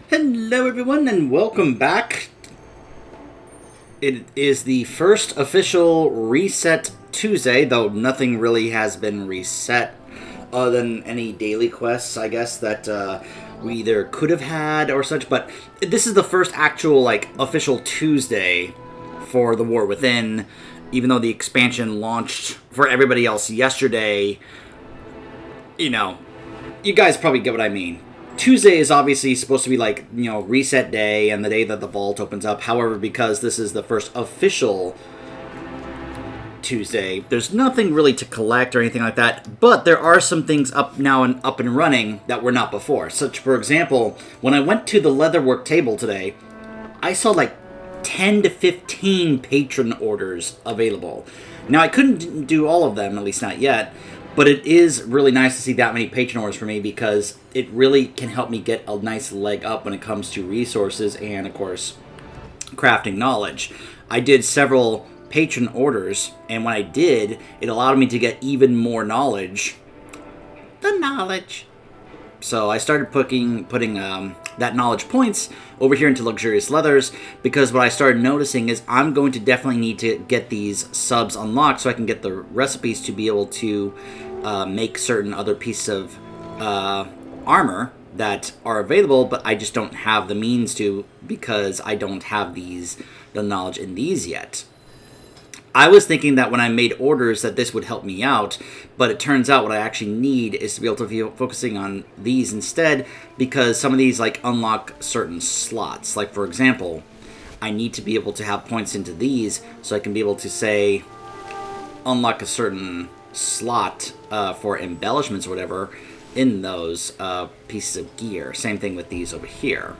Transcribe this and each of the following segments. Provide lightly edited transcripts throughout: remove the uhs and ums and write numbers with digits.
Hello everyone and welcome back. It is the first official Reset Tuesday, though nothing really has been reset other than any daily quests, I guess, that we either could have had or such, but this is the first actual, official Tuesday for the War Within, even though the expansion launched for everybody else yesterday. You know, you guys probably get what I mean. Tuesday is obviously supposed to be reset day and the day that the vault opens up. However, because this is the first official Tuesday, there's nothing really to collect or anything like that, but there are some things up now and up and running that were not before. Such, for example, when I went to the leatherwork table today, I saw 10 to 15 patron orders available. Now, I couldn't do all of them, at least not yet, but it is really nice to see that many patron orders for me because it really can help me get a nice leg up when it comes to resources and, of course, crafting knowledge. I did several patron orders, and when I did, it allowed me to get even more knowledge. The knowledge. So I started putting that knowledge points over here into luxurious leathers, because what I started noticing is I'm going to definitely need to get these subs unlocked so I can get the recipes to be able to make certain other pieces of armor that are available, but I just don't have the means to because I don't have the knowledge in these yet. I was thinking that when I made orders that this would help me out, but it turns out what I actually need is to be able to be focusing on these instead, because some of these unlock certain slots. Like, for example, I need to be able to have points into these so I can be able to, say, unlock a certain slot for embellishments or whatever in those pieces of gear. Same thing with these over here.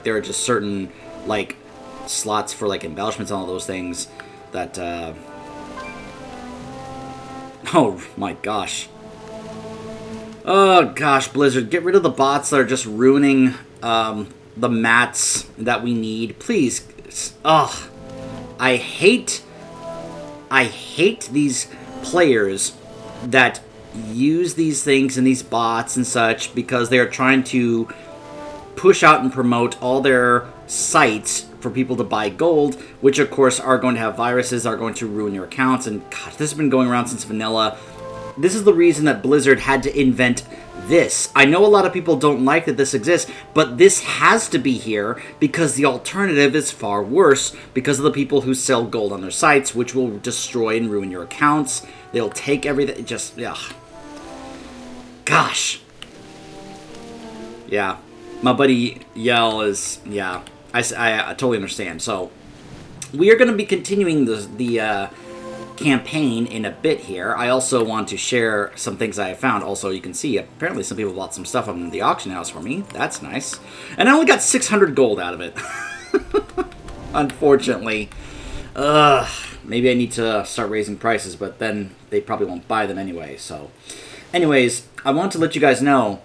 There are just certain slots for embellishments and all those things that oh my gosh. Oh gosh, Blizzard, get rid of the bots that are just ruining the mats that we need, please. Ugh. I hate these players that use these things and these bots and such because they are trying to push out and promote all their sites for people to buy gold, which of course are going to have viruses, are going to ruin your accounts, and God, this has been going around since vanilla. This is the reason that Blizzard had to invent this. I know a lot of people don't like that this exists, but this has to be here because the alternative is far worse because of the people who sell gold on their sites, which will destroy and ruin your accounts. They'll take everything, ugh. Gosh. Yeah. My buddy Yell is, yeah, I totally understand. So, we are going to be continuing the campaign in a bit here. I also want to share some things I have found. Also, you can see, apparently some people bought some stuff on the auction house for me. That's nice. And I only got 600 gold out of it. Unfortunately. Maybe I need to start raising prices, but then they probably won't buy them anyway. So, anyways, I want to let you guys know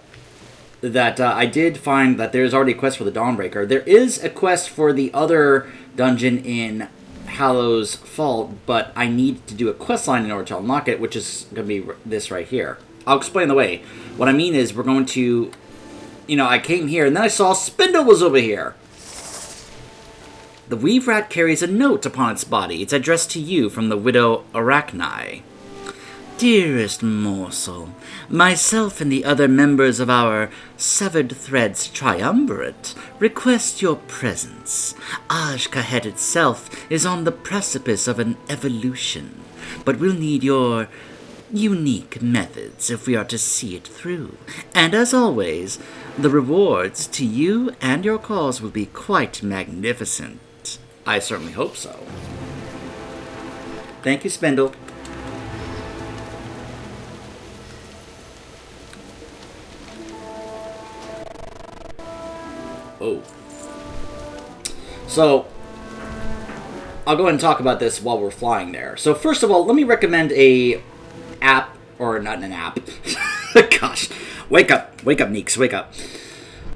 that I did find that there's already a quest for the Dawnbreaker. There is a quest for the other dungeon in Hallows Fault, but I need to do a quest line in order to unlock it, which is going to be this right here. I'll explain the way. What I mean is we're going to, I came here and then I saw Spindle was over here. The Weave Rat carries a note upon its body. It's addressed to you from the widow Arachni. Dearest morsel, myself and the other members of our Severed Threads Triumvirate request your presence. Aj-Kahet itself is on the precipice of an evolution, but we'll need your unique methods if we are to see it through. And as always, the rewards to you and your cause will be quite magnificent. I certainly hope so. Thank you, Spindle. Oh. So, I'll go ahead and talk about this while we're flying there. So, first of all, let me recommend a app, or not an app. Gosh, wake up, Neeks, wake up.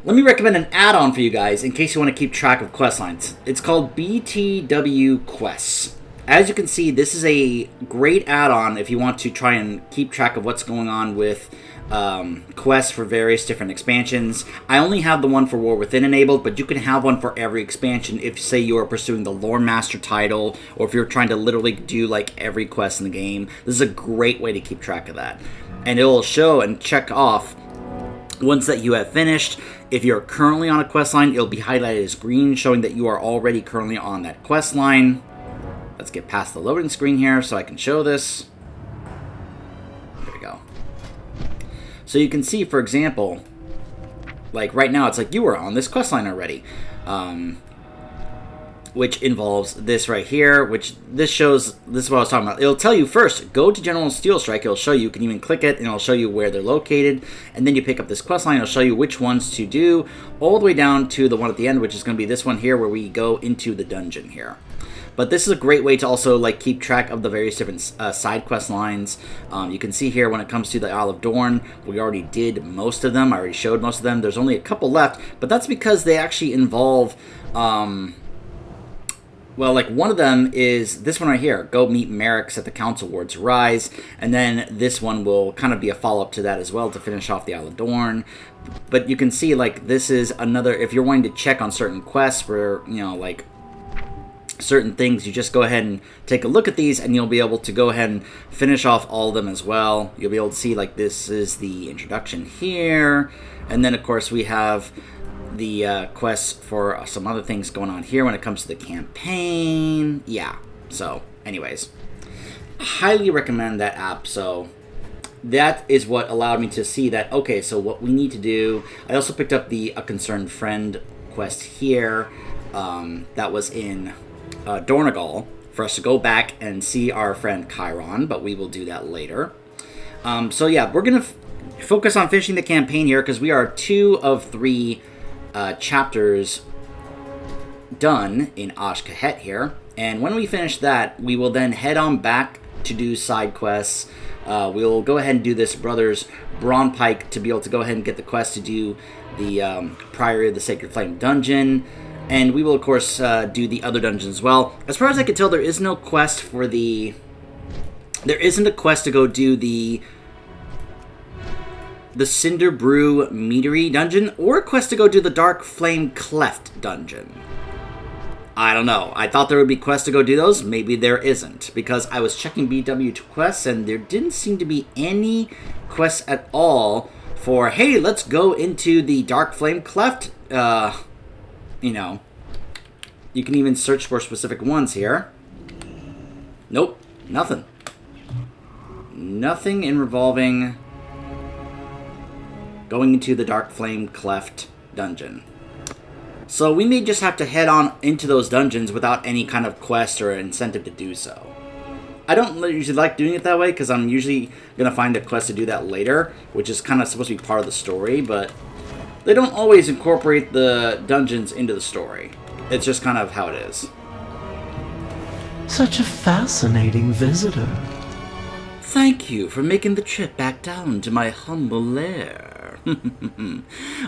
Let me recommend an add-on for you guys in case you want to keep track of quest lines. It's called BTW Quests. as you can see, this is a great add-on if you want to try and keep track of what's going on with quests for various different expansions. I only have the one for War Within enabled, but you can have one for every expansion if, say, you are pursuing the Lore Master title, or if you're trying to literally do, like, every quest in the game. This is a great way to keep track of that. And it will show and check off ones that you have finished. If you're currently on a quest line, it'll be highlighted as green, showing that you are already currently on that quest line. Let's get past the loading screen here so I can show this. There we go. So you can see, for example, like right now, it's like you were on this quest line already, which involves this right here, which this shows, this is what I was talking about. It'll tell you first, go to General Steel Strike. It'll show you, you can even click it, and it'll show you where they're located. And then you pick up this quest line. It'll show you which ones to do, all the way down to the one at the end, which is going to be this one here, where we go into the dungeon here. But this is a great way to also like keep track of the various different side quest lines. You can see here when it comes to the Isle of Dorn, we already did most of them. I already showed most of them. There's only a couple left, but that's because they actually involve, well, like one of them is this one right here. Go meet Merrick's at the Council Wards Rise, and then this one will kind of be a follow-up to that as well to finish off the Isle of Dorn. But you can see like this is another, if you're wanting to check on certain quests where, you know, like certain things, you just go ahead and take a look at these, and you'll be able to go ahead and finish off all of them as well. You'll be able to see like this is the introduction here, and then of course we have the quests for some other things going on here when it comes to the campaign. Yeah, so anyways, highly recommend that app. So that is what allowed me to see that, okay, so what we need to do. I also picked up the A Concerned Friend quest here, that was in Dornagal, for us to go back and see our friend Chiron, but we will do that later. So yeah, we're going to focus on finishing the campaign here, because we are 2 of 3 chapters done in Ash-Kahet here. And when we finish that, we will then head on back to do side quests. We'll go ahead and do this Brothers Braunpike to be able to go ahead and get the quest to do the Priory of the Sacred Flame dungeon. And we will, of course, do the other dungeons as well. As far as I can tell, there is no quest for the... There isn't a quest to go do the Cinder Brew Meadery dungeon, or a quest to go do the Dark Flame Cleft dungeon. I don't know. I thought there would be quests to go do those. Maybe there isn't, because I was checking BW quests, and there didn't seem to be any quests at all for, hey, let's go into the Dark Flame Cleft, you know, you can even search for specific ones here. Nope, nothing. Nothing in revolving going into the Dark Flame Cleft dungeon. So we may just have to head on into those dungeons without any kind of quest or incentive to do so. I don't usually like doing it that way, because I'm usually going to find a quest to do that later, which is kind of supposed to be part of the story, but they don't always incorporate the dungeons into the story. It's just kind of how it is. Such a fascinating visitor. Thank you for making the trip back down to my humble lair.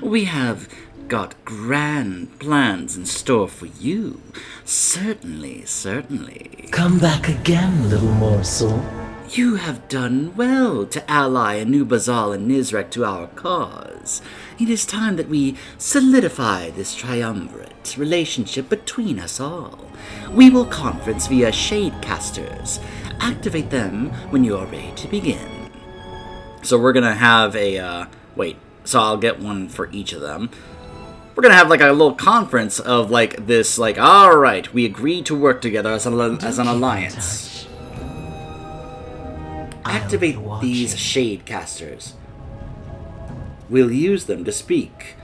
We have got grand plans in store for you. Certainly, certainly. Come back again, little morsel. You have done well to ally Anub'azal and Nizrek to our cause. It is time that we solidify this triumvirate relationship between us all. We will conference via Shadecasters. Activate them when you are ready to begin. So we're going to have a, wait, so I'll get one for each of them. We're going to have like a little conference of like this, like, alright, we agree to work together as an alliance. Activate these Shadecasters. We'll use them to speak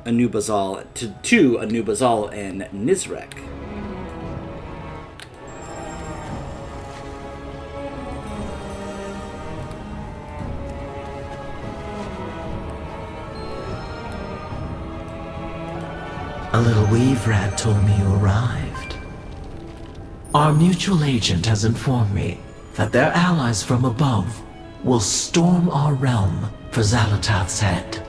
Anub'azal to Anub'azal and Nizrek. A little weave rat told me you arrived. Our mutual agent has informed me that their allies from above will storm our realm for Xal'atath's head.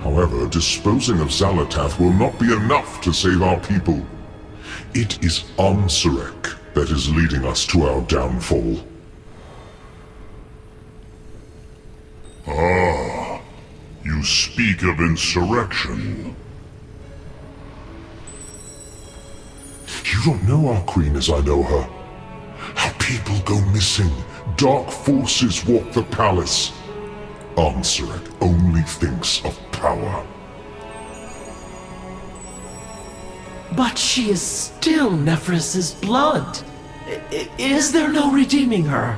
However, disposing of Xal'atath will not be enough to save our people. It is Ansarek that is leading us to our downfall. Ah, you speak of insurrection. You don't know our queen as I know her. How people go missing. Dark forces walk the palace. Ansarek only thinks of power. But she is still Nephris's blood. Is there no redeeming her?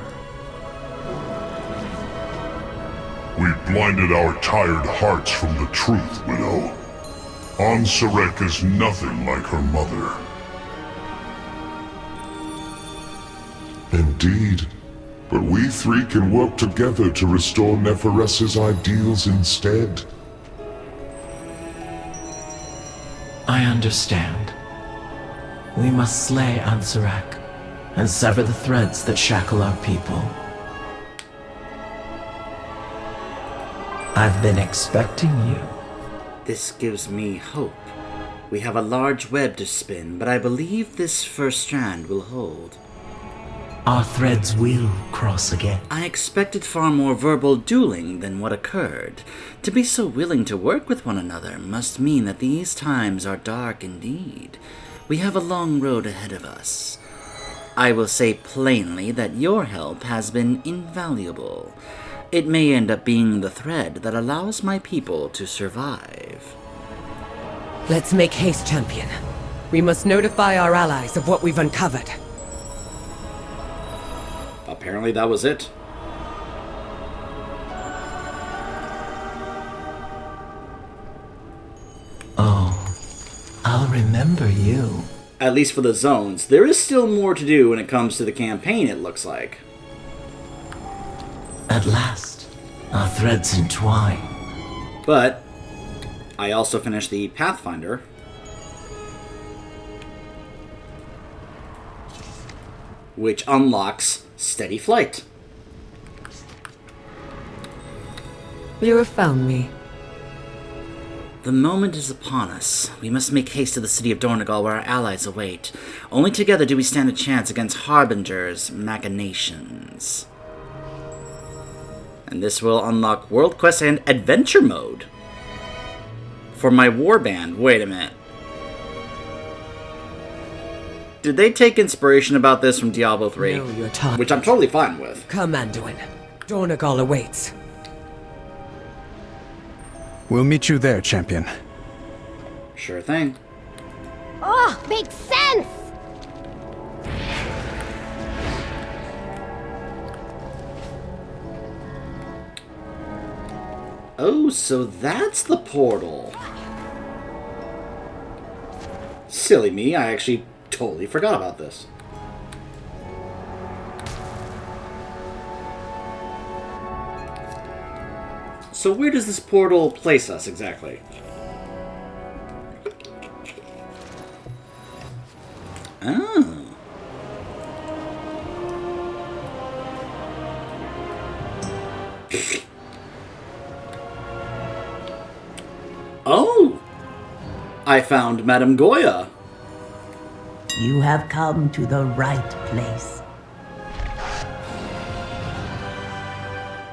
We blinded our tired hearts from the truth, Widow. Ansarek is nothing like her mother. Indeed. But we three can work together to restore Nephres's ideals instead. I understand. We must slay Ansarek and sever the threads that shackle our people. I've been expecting you. This gives me hope. We have a large web to spin, but I believe this first strand will hold. Our threads will cross again. I expected far more verbal dueling than what occurred. To be so willing to work with one another must mean that these times are dark indeed. We have a long road ahead of us. I will say plainly that your help has been invaluable. It may end up being the thread that allows my people to survive. Let's make haste, champion. We must notify our allies of what we've uncovered. Apparently that was it. Oh, I'll remember you. At least for the zones. There is still more to do when it comes to the campaign, it looks like. At last, our threads entwine. But I also finished the Pathfinder. Which unlocks Steady Flight. You have found me. The moment is upon us. We must make haste to the city of Dornegal where our allies await. Only together do we stand a chance against Harbinger's machinations. And this will unlock World Quest and Adventure Mode. For my warband. Wait a minute. Did they take inspiration about this from Diablo 3? Know your target. Which I'm totally fine with. Come, Anduin. Dornegal awaits. We'll meet you there, champion. Sure thing. Oh, makes sense! Oh, so that's the portal. Silly me, I actually totally forgot about this. So where does this portal place us exactly? Oh. Oh! I found Madame Goya. You have come to the right place.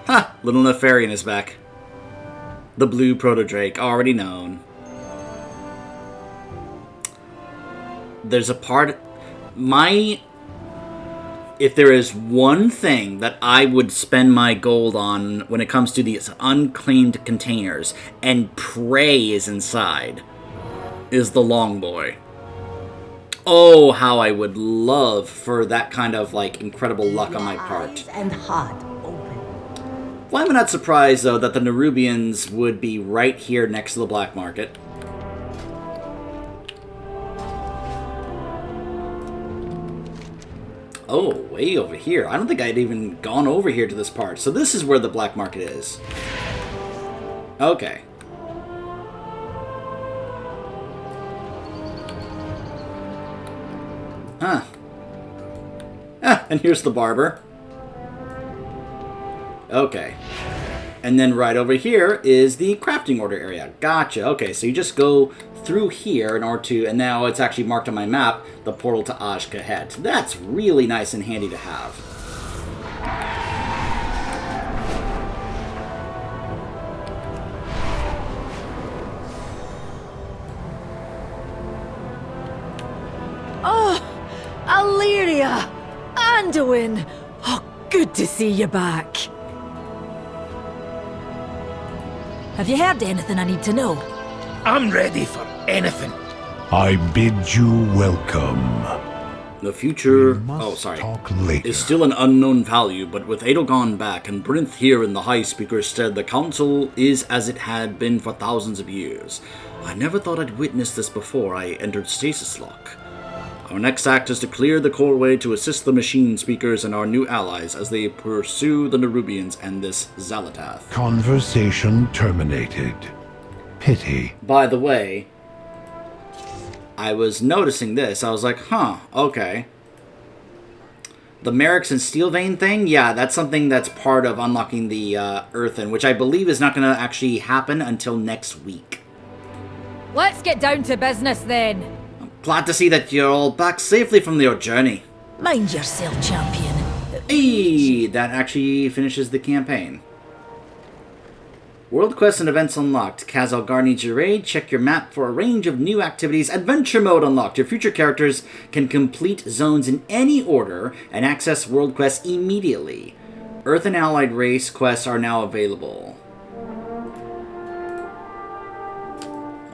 Ha! Little Nefarian is back. The blue proto-drake, already known. There's a part... If there is one thing that I would spend my gold on when it comes to these unclaimed containers, and prey is inside, is the Longboy. Oh, how I would love for that kind of, like, incredible luck on my part. Eyes and heart open. Why am I not surprised, though, that the Nerubians would be right here next to the black market? Oh, way over here. I don't think I'd even gone over here to this part. So this is where the black market is. Okay. Huh. Ah, and here's the barber. Okay. And then right over here is the crafting order area. Gotcha. Okay, so you just go through here in order to, and now it's actually marked on my map, the portal to Kahet. That's really nice and handy to have. Oh, Illyria! Anduin! Oh, good to see you back. Have you heard anything I need to know? I'm ready for anything. I bid you welcome. The future, Talk later. is still an unknown value, but with Edelgon back and Brinth here in the High Speaker's stead, the Council is as it had been for thousands of years. I never thought I'd witness this before I entered Stasis Lock. Our next act is to clear the core way to assist the Machine Speakers and our new allies as they pursue the Nerubians and this Xalatath. Conversation terminated. Pity. By the way, I was noticing this. I was like, huh, okay. The Merrick's and Steelvein thing, yeah, that's something that's part of unlocking the Earthen, which I believe is not going to actually happen until next week. Let's get down to business then. Glad to see that you're all back safely from your journey. Mind yourself, champion. Hey, that actually finishes the campaign. World quests and events unlocked. Kazalgar needs your aid. Check your map for a range of new activities. Adventure mode unlocked. Your future characters can complete zones in any order and access world quests immediately. Earth and Allied race quests are now available.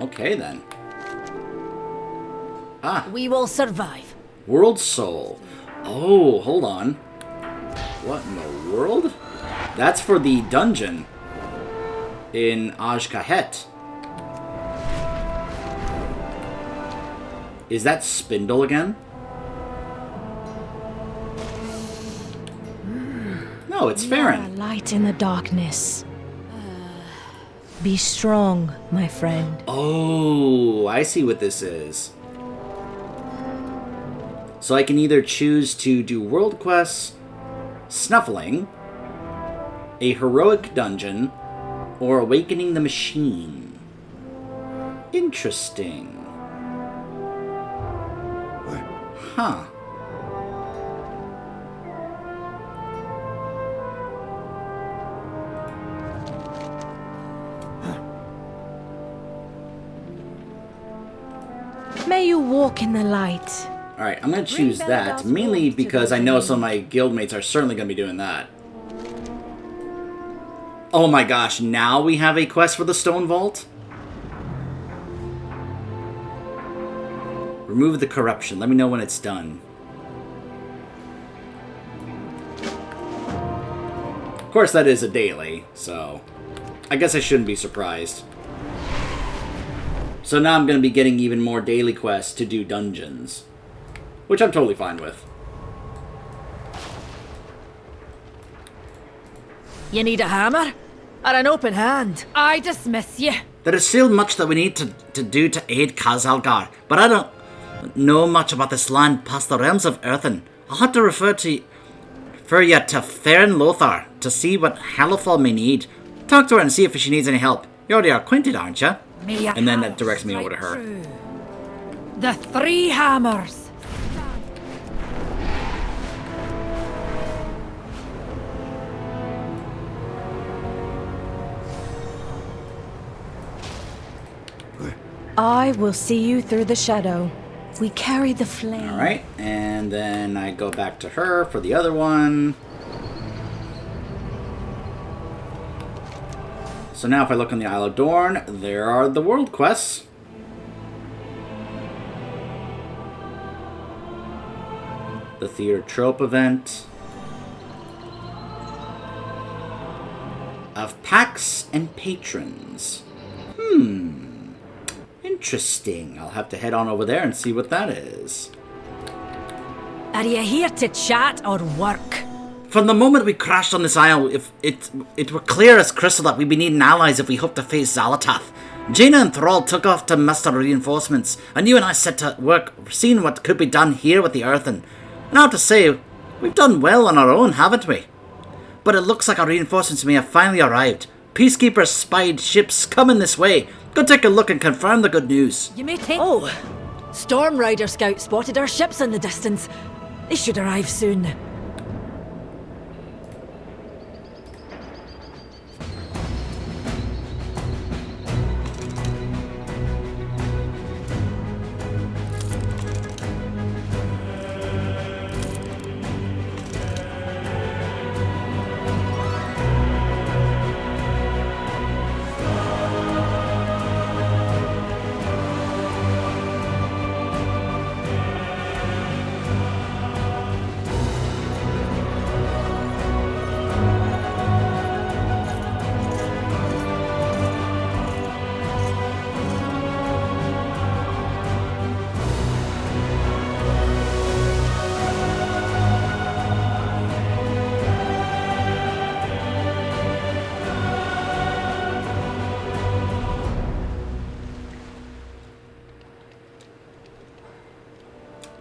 Okay then. We will survive. World Soul. Oh, hold on. What in the world? That's for the dungeon in Kahet. Is that Spindle again? No, it's Farron. Light in the darkness. Be strong, my friend. Oh, I see what this is. So I can either choose to do world quests, snuffling, a heroic dungeon, or awakening the machine. Interesting. Huh. May you walk in the light. Alright, I'm going to choose that, mainly because I know some of my guildmates are certainly going to be doing that. Oh my gosh, now we have a quest for the Stone Vault? Remove the corruption. Let me know when it's done. Of course, that is a daily, so I guess I shouldn't be surprised. So now I'm going to be getting even more daily quests to do dungeons, which I'm totally fine with. You need a hammer? Or an open hand? I dismiss you. There is still much that we need to do to aid Kazalgar, but I don't know much about this land past the realms of Earthen. I'll have to refer you to Farron Lothar to see what Halifal may need. Talk to her and see if she needs any help. You're already acquainted, aren't you? And then that directs me over to her. True. The three hammers. I will see you through the shadow. We carry the flame. Alright, and then I go back to her for the other one. So now if I look on the Isle of Dorn, there are the world quests. The Theater Trope event. Of packs and patrons. Interesting. I'll have to head on over there and see what that is. Are you here to chat or work? From the moment we crashed on this isle, if it were clear as crystal that we'd be needing allies if we hope to face Xalatath. Jaina and Thrall took off to muster reinforcements, and you and I set to work seeing what could be done here with the Earthen. And I have to say, we've done well on our own, haven't we? But it looks like our reinforcements may have finally arrived. Peacekeepers spied ships coming this way. Go take a look and confirm the good news. You may take... Oh! Storm Rider Scout spotted our ships in the distance. They should arrive soon.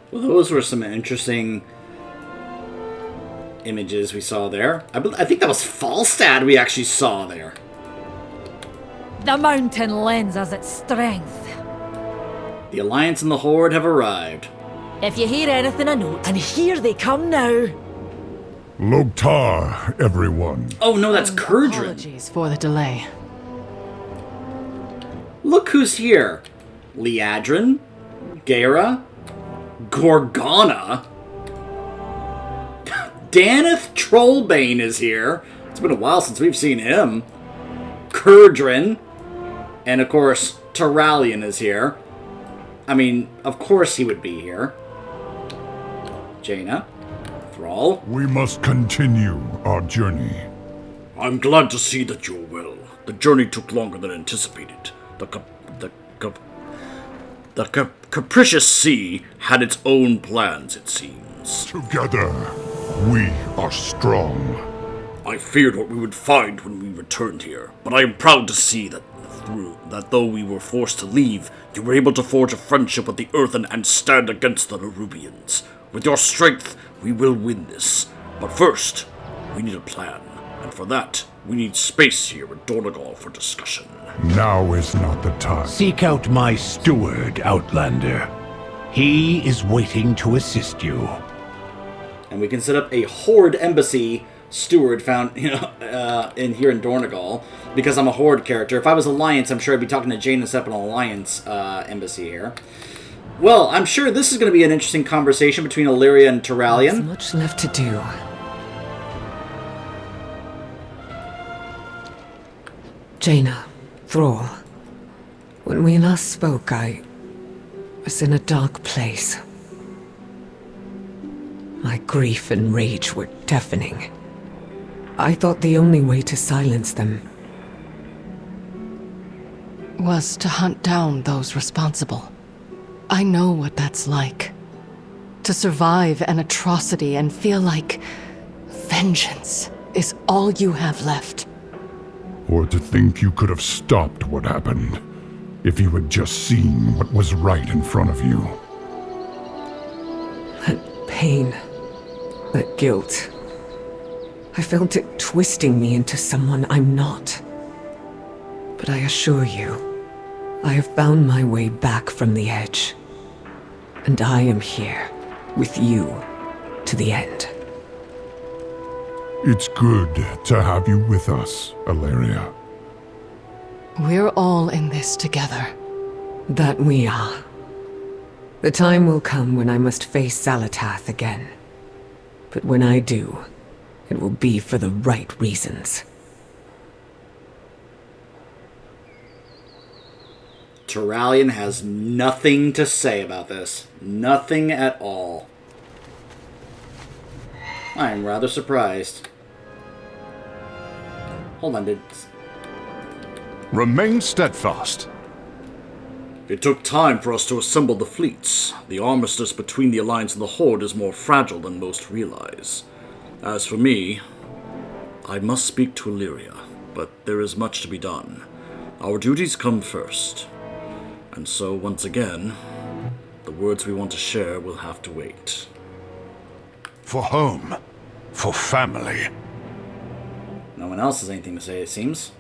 Well, those were some interesting images we saw there. I think that was Falstad we actually saw there. The mountain lends us its strength. The Alliance and the Horde have arrived. If you hear anything, a note. And here they come now. Logtar, everyone. Oh no, that's Kurdrin. Apologies for the delay. Look who's here. Liadrin, Gera, Gorgana. Daneth Trollbane is here. It's been a while since we've seen him. Kurdrin. And of course, Turalian is here. I mean, of course he would be here. Jaina. Thrall. We must continue our journey. I'm glad to see that you're well. The journey took longer than anticipated. The capricious sea had its own plans, it seems. Together, we are strong. I feared what we would find when we returned here, but I am proud to see that though we were forced to leave, you were able to forge a friendship with the Earthen and stand against the Nerubians. With your strength, we will win this. But first, we need a plan, and for that, we need space here at Dornagal for discussion. Now is not the time. Seek out my steward, Outlander. He is waiting to assist you. And we can set up a Horde embassy steward found, in here in Dornagal, because I'm a Horde character. If I was Alliance, I'm sure I'd be talking to Jane and set up an Alliance embassy here. Well, I'm sure this is going to be an interesting conversation between Illyria and Turalian. There's much left to do. Jaina, Thrall, when we last spoke, I was in a dark place. My grief and rage were deafening. I thought the only way to silence them was to hunt down those responsible. I know what that's like. To survive an atrocity and feel like vengeance is all you have left. Or to think you could have stopped what happened, if you had just seen what was right in front of you. That pain, that guilt. I felt it twisting me into someone I'm not. But I assure you, I have found my way back from the edge. And I am here, with you, to the end. It's good to have you with us, Illyria. We're all in this together. That we are. The time will come when I must face Xalatath again. But when I do, it will be for the right reasons. Turalian has nothing to say about this. Nothing at all. I am rather surprised. Hold on, did... Remain steadfast. It took time for us to assemble the fleets. The armistice between the Alliance and the Horde is more fragile than most realize. As for me, I must speak to Illyria, but there is much to be done. Our duties come first. And so, once again, the words we want to share will have to wait. For home. For family. No one else has anything to say, it seems.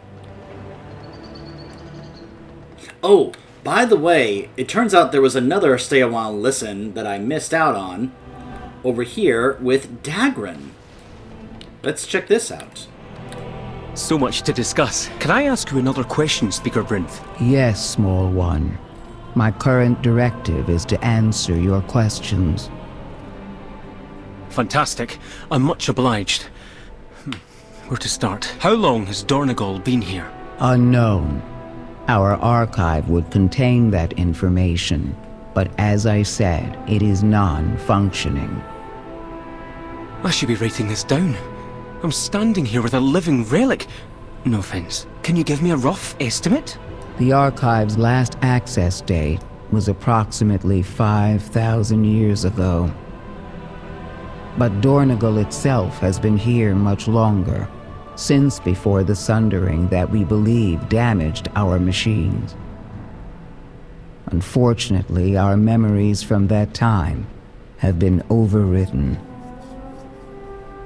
Oh, by the way, it turns out there was another Stay a While Listen that I missed out on over here with Dagran. Let's check this out. So much to discuss. Can I ask you another question, Speaker Brinth? Yes, small one. My current directive is to answer your questions. Fantastic. I'm much obliged. Where to start? How long has Dornegal been here? Unknown. Our archive would contain that information, but as I said, it is non-functioning. I should be writing this down. I'm standing here with a living relic. No offense. Can you give me a rough estimate? The archive's last access date was approximately 5,000 years ago. But Dornegal itself has been here much longer, since before the sundering that we believe damaged our machines. Unfortunately, our memories from that time have been overwritten.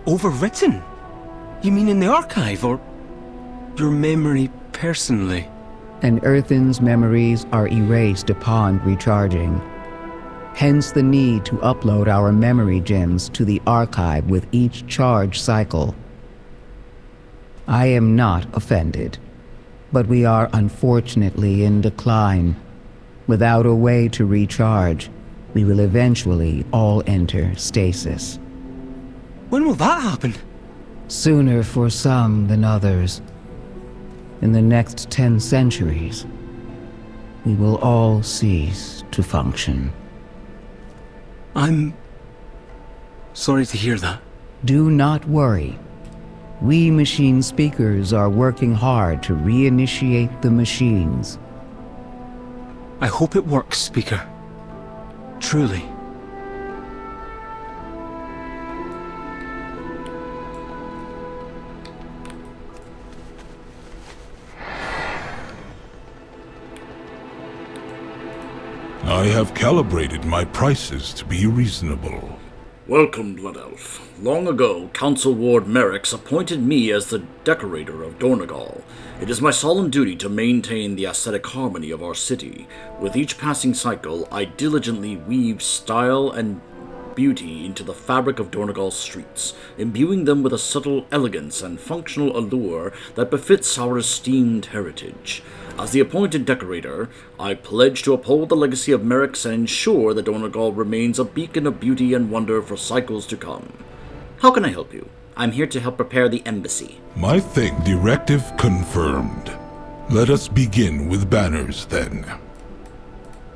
Overwritten? You mean in the archive, or your memory personally? An Earthen's memories are erased upon recharging. Hence the need to upload our memory gems to the archive with each charge cycle. I am not offended, but we are unfortunately in decline. Without a way to recharge, we will eventually all enter stasis. When will that happen? Sooner for some than others. In the next 10 centuries, we will all cease to function. I'm sorry to hear that. Do not worry. We machine speakers are working hard to reinitiate the machines. I hope it works, Speaker. Truly. I have calibrated my prices to be reasonable. Welcome, Blood Elf. Long ago, Council Ward Merrix appointed me as the decorator of Dornegal. It is my solemn duty to maintain the aesthetic harmony of our city. With each passing cycle, I diligently weave style and beauty into the fabric of Dornegal's streets, imbuing them with a subtle elegance and functional allure that befits our esteemed heritage. As the appointed decorator, I pledge to uphold the legacy of Merrix and ensure that Dornegal remains a beacon of beauty and wonder for cycles to come. How can I help you? I'm here to help prepare the embassy. My directive confirmed. Let us begin with banners, then.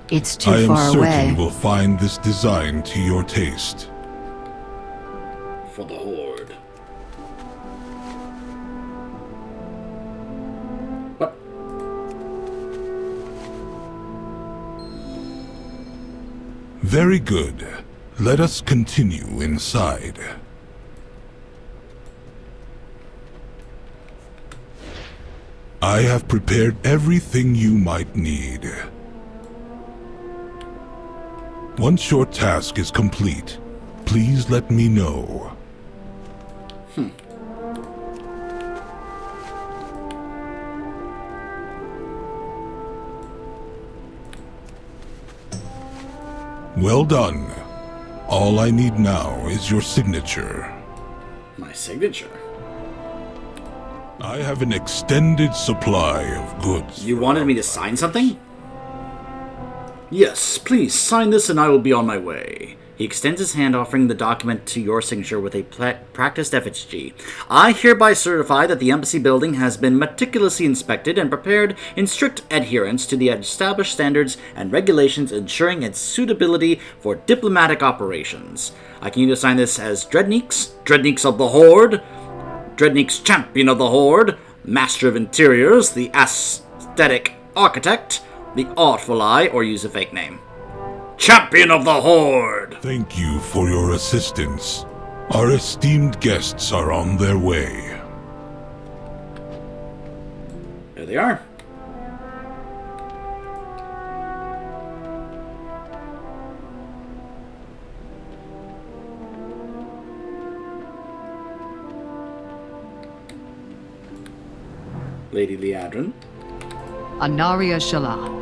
It's too far away. I am certain you will find this design to your taste. For the Horde. What? Very good. Let us continue inside. I have prepared everything you might need. Once your task is complete, please let me know. Well done. All I need now is your signature. My signature? I have an extended supply of goods. You wanted me to sign something? Yes, please sign this and I will be on my way. He extends his hand, offering the document to your signature with a practiced effigy. I hereby certify that the embassy building has been meticulously inspected and prepared in strict adherence to the established standards and regulations, ensuring its suitability for diplomatic operations. I can either sign this as Dreadneeks of the Horde, Dreadneeks Champion of the Horde, Master of Interiors, the Aesthetic Architect, the Artful Eye, or use a fake name. Champion of the Horde! Thank you for your assistance. Our esteemed guests are on their way. There they are. Lady Liadrin. Anaria Shala.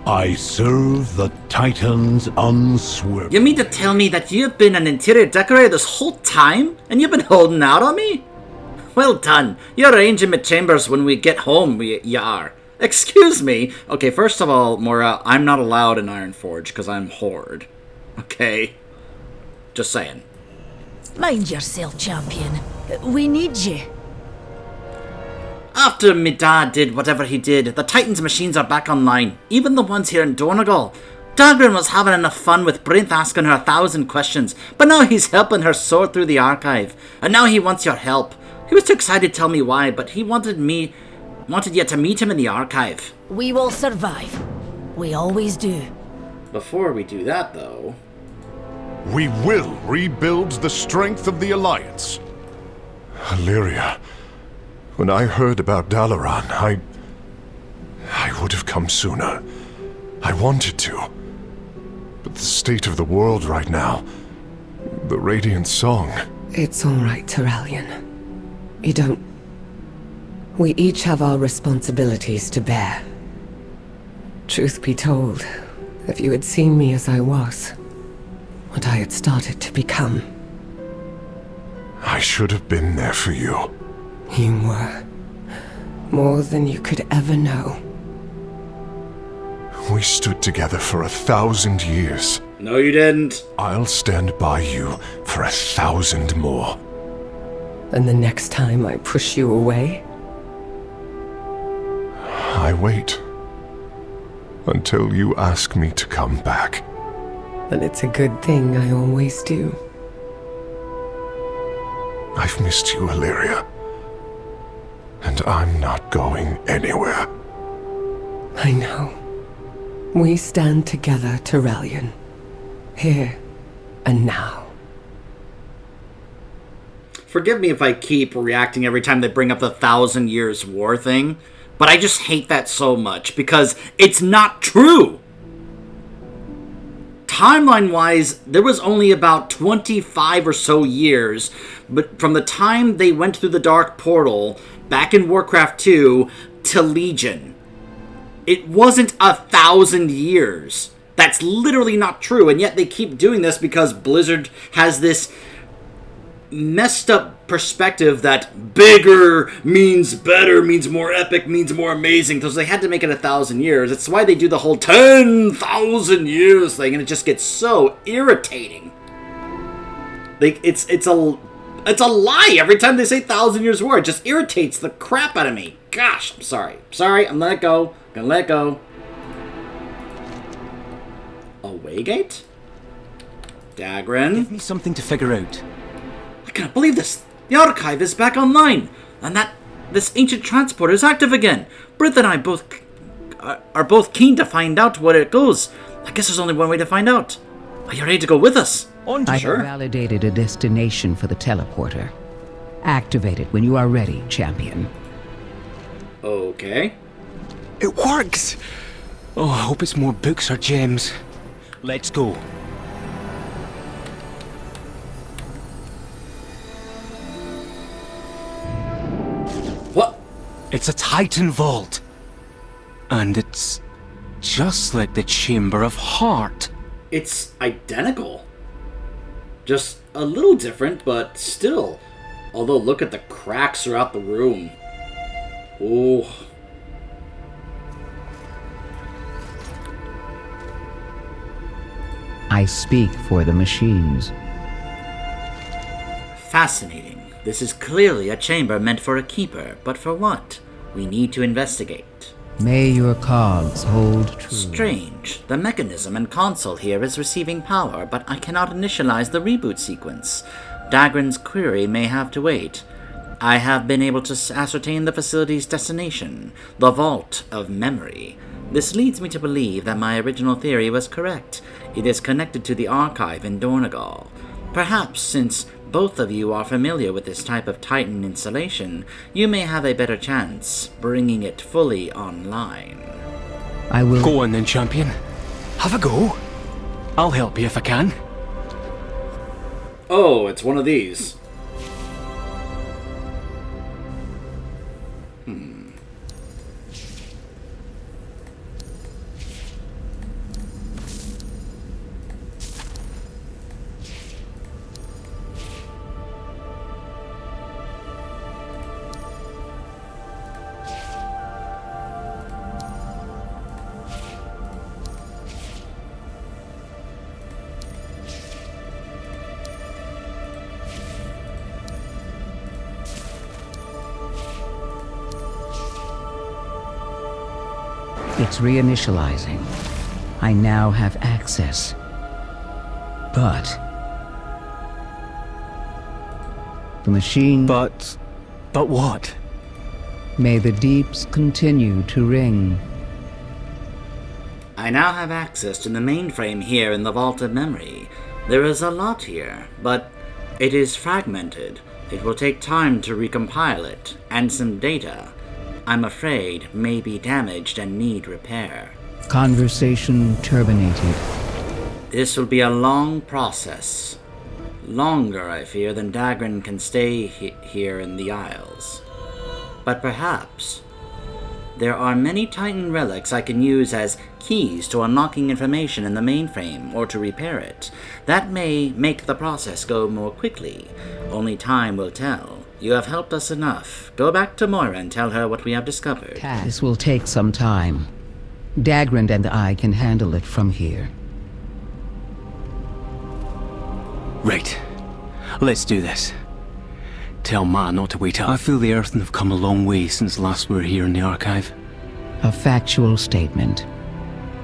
I serve the Titans unswerving. You mean to tell me that you've been an interior decorator this whole time? And you've been holding out on me? Well done. You're arranging my chambers when we get home, you are. Excuse me. Okay, first of all, Mora, I'm not allowed in Ironforge because I'm Horde. Okay? Just saying. Mind yourself, champion. We need you. After my dad did whatever he did, the Titans machines are back online. Even the ones here in Donegal. Dagran was having enough fun with Brinth asking her 1,000 questions, but now he's helping her sort through the archive. And now he wants your help. He was too excited to tell me why, but he wanted you to meet him in the archive. We will survive. We always do. Before we do that, though... We will rebuild the strength of the Alliance. Illyria, when I heard about Dalaran, I would have come sooner. I wanted to. But the state of the world right now, the Radiant Song... It's all right, Terralion. You don't... We each have our responsibilities to bear. Truth be told, if you had seen me as I was, what I had started to become... I should have been there for you. You were. More than you could ever know. We stood together for 1,000 years. No, you didn't. I'll stand by you for 1,000 more. And the next time I push you away? I wait. Until you ask me to come back. And it's a good thing I always do. I've missed you, Illyria. And I'm not going anywhere. I know. We stand together, Terralion. Here and now. Forgive me if I keep reacting every time they bring up the 1,000 Years War thing, but I just hate that so much because it's not true. Timeline-wise, there was only about 25 or so years, but from the time they went through the Dark Portal back in Warcraft 2 to Legion, it wasn't 1,000 years. That's literally not true, and yet they keep doing this because Blizzard has this messed up perspective that bigger means better, means more epic, means more amazing, because they had to make it 1,000 years. It's why they do the whole 10,000 years thing, and it just gets so irritating. Like, it's a lie every time they say 1,000 Years War. It just irritates the crap out of me. Gosh, I'm sorry. Sorry, I'm letting it go. Gonna let it go. A waygate? Dagran? Give me something to figure out. I can't believe this. The archive is back online, and this ancient transporter is active again. Brit and I are both keen to find out where it goes. I guess there's only one way to find out. Are you ready to go with us? I have validated a destination for the teleporter. Activate it when you are ready, champion. Okay. It works! Oh, I hope it's more books or gems. Let's go. What? It's a Titan vault. And it's just like the Chamber of Heart. It's identical. Just a little different, but still. Although look at the cracks throughout the room. Ooh. I speak for the machines. Fascinating. This is clearly a chamber meant for a keeper, but for what? We need to investigate. May your cogs hold true. Strange. The mechanism and console here is receiving power, but I cannot initialize the reboot sequence. Dagran's query may have to wait. I have been able to ascertain the facility's destination, the Vault of Memory. This leads me to believe that my original theory was correct. It is connected to the archive in Donegal. Perhaps, since both of you are familiar with this type of Titan installation, you may have a better chance bringing it fully online. I will... Go on then, champion. Have a go. I'll help you if I can. Oh, it's one of these. It's reinitializing. I now have access. But the machine... But what? May the deeps continue to ring. I now have access to the mainframe here in the Vault of Memory. There is a lot here, but it is fragmented. It will take time to recompile it, and some data, I'm afraid, may be damaged and need repair. Conversation terminated. This will be a long process. Longer, I fear, than Dagran can stay here in the Isles. But perhaps there are many Titan relics I can use as keys to unlocking information in the mainframe or to repair it. That may make the process go more quickly. Only time will tell. You have helped us enough. Go back to Moira and tell her what we have discovered. This will take some time. Dagrand and I can handle it from here. Right. Let's do this. Tell Ma not to wait up. I feel the Earthen have come a long way since last we were here in the archive. A factual statement.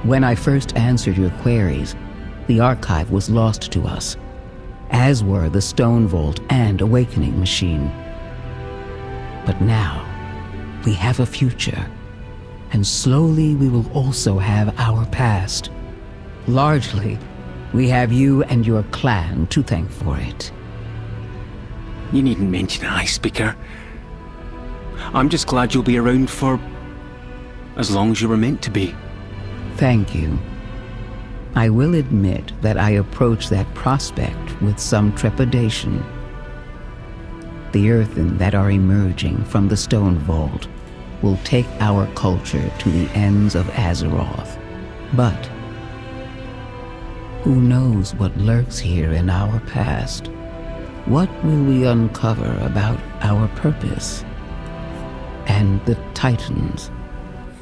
When I first answered your queries, the archive was lost to us, as were the Stone Vault and Awakening Machine. But now, we have a future, and slowly we will also have our past. Largely, we have you and your clan to thank for it. You needn't mention it, High Speaker. I'm just glad you'll be around for as long as you were meant to be. Thank you. I will admit that I approach that prospect with some trepidation. The Earthen that are emerging from the Stone Vault will take our culture to the ends of Azeroth. But who knows what lurks here in our past? What will we uncover about our purpose and the Titans?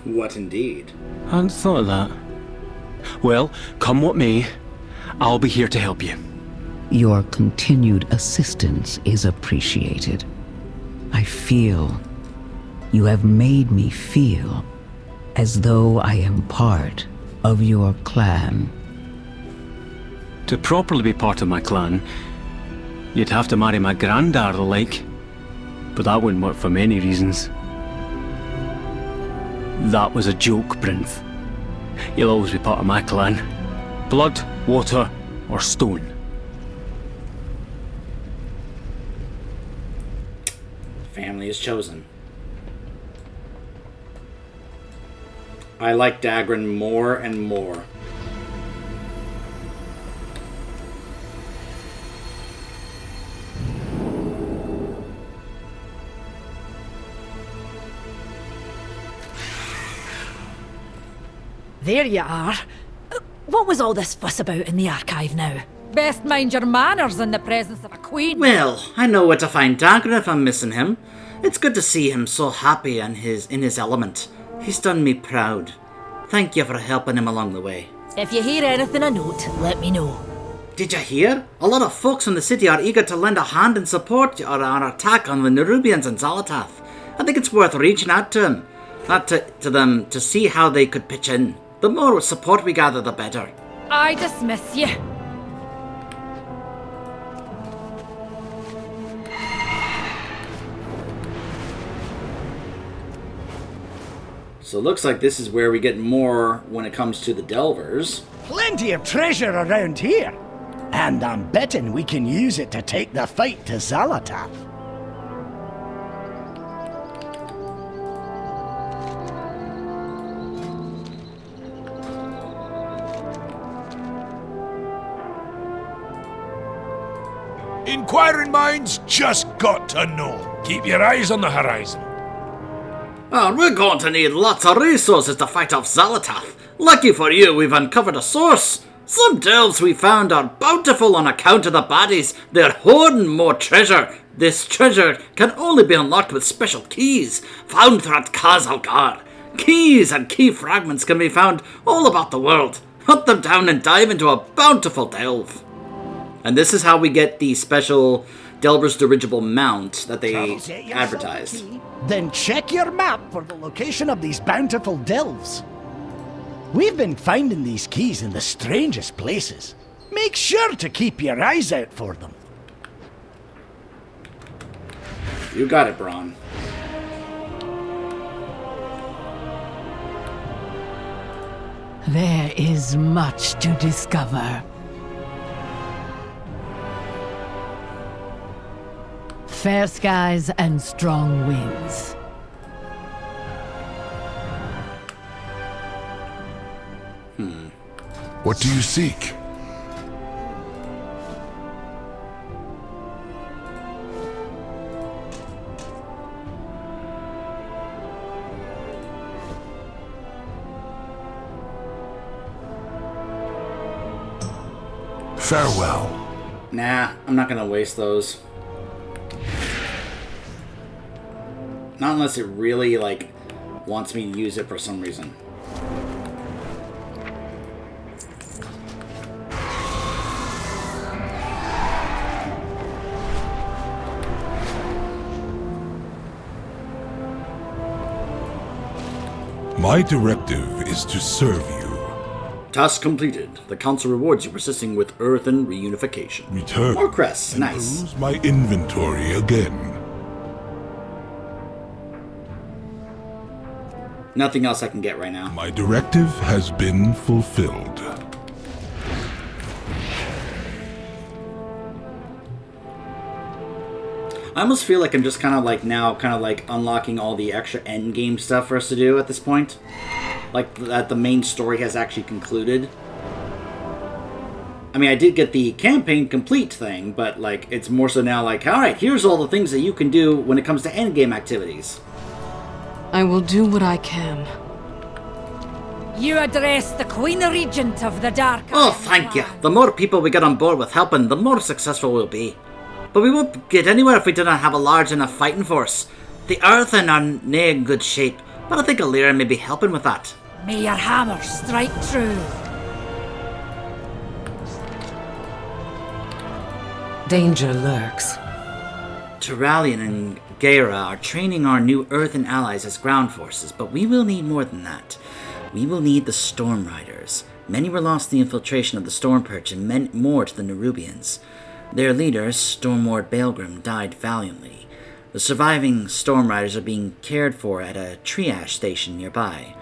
What indeed? I hadn't thought of that. Well, come what may, I'll be here to help you. Your continued assistance is appreciated. I feel, you have made me feel, as though I am part of your clan. To properly be part of my clan, you'd have to marry my granddad or the like. But that wouldn't work for many reasons. That was a joke, Brinth. You'll always be part of my clan. Blood, water, or stone. Family is chosen. I like Dagran more and more. There you are. What was all this fuss about in the archive now? Best mind your manners in the presence of a queen. Well, I know where to find Dagran if I'm missing him. It's good to see him so happy and in his element. He's done me proud. Thank you for helping him along the way. If you hear anything of note, let me know. Did you hear? A lot of folks in the city are eager to lend a hand and support our attack on the Nerubians and Zalatath. I think it's worth reaching out to them to see how they could pitch in. The more support we gather, the better. I dismiss you. So it looks like this is where we get more when it comes to the Delvers. Plenty of treasure around here. And I'm betting we can use it to take the fight to Zalatath. Inquiring minds just got to know. Keep your eyes on the horizon. Oh, we're going to need lots of resources to fight off Zalatath. Lucky for you, we've uncovered a source. Some delves we found are bountiful on account of the bodies. They're hoarding more treasure. This treasure can only be unlocked with special keys found throughout Khazalgar. Keys and key fragments can be found all about the world. Hunt them down and dive into a bountiful delve. And this is how we get the special Delver's dirigible mount that they advertised. Then check your map for the location of these bountiful delves. We've been finding these keys in the strangest places. Make sure to keep your eyes out for them. You got it, Braun. There is much to discover. Fair skies and strong winds. What do you seek? Farewell. Nah, I'm not gonna waste those. Not unless it really, like, wants me to use it for some reason. My directive is to serve you. Task completed. The council rewards you for assisting with Earthen reunification. Return. More crests, and nice. peruse my inventory again. Nothing else I can get right now. My directive has been fulfilled. I almost feel like I'm just kind of like unlocking all the extra end game stuff for us to do at this point. Like that the main story has actually concluded. I mean, I did get the campaign complete thing, but like it's more so now like, alright, here's all the things that you can do when it comes to end game activities. I will do what I can. You address the Queen Regent of the Dark. Oh, thank you. The more people we get on board with helping, the more successful we'll be. But we won't get anywhere if we do not have a large enough fighting force. The Earthen are nae in good shape, but I think Alira may be helping with that. May your hammer strike true. Danger lurks. Turalian and Gaira are training our new Earthen allies as ground forces, but we will need more than that. We will need the Storm Riders. Many were lost in the infiltration of the Storm Perch and meant more to the Nerubians. Their leader, Stormlord Baelgrim, died valiantly. The surviving Storm Riders are being cared for at a triage station nearby.